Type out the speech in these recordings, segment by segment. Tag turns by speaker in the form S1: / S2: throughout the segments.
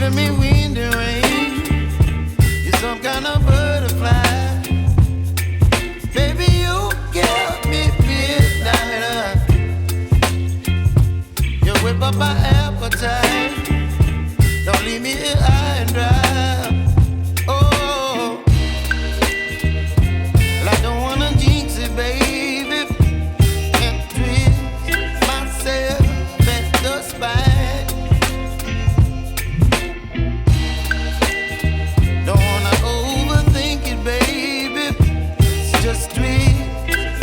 S1: giving me wind and rain. You're some kind of butterfly. Baby, you give me midnight. You whip up my appetite. Don't leave me here high and dry. Oh, well, I don't wanna jinx it, baby. Can't twist myself at the spine. Don't wanna overthink it, baby. It's just twist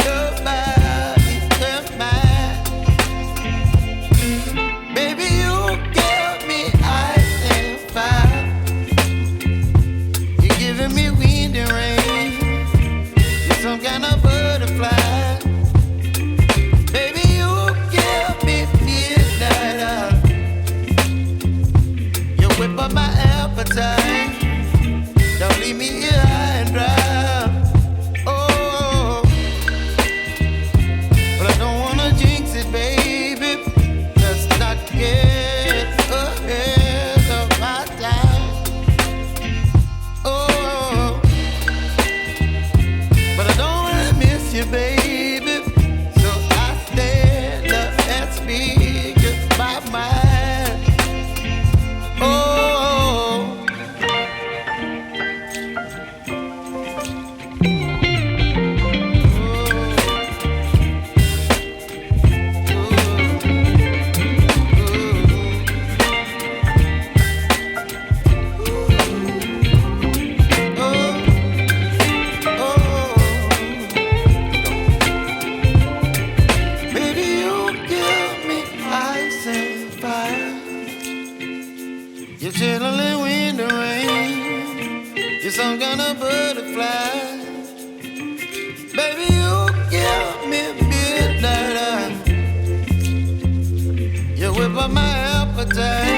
S1: your body and mine. Baby, you give me ice and fire. You're giving me wind and rain. You're some kind of butterfly. Baby, you give me midnight. You whip up my appetite. Don't leave me here high and dry. Oh, but I don't wanna jinx it, baby. Let's not get ahead of my time. Oh, but I don't wanna miss you, baby. So I stand up and speak my mind. Oh. Baby, you give me ice and fire. You're chilling wind and rain. You're some kind of butterfly. Baby, you give me midnight. You whip up my appetite.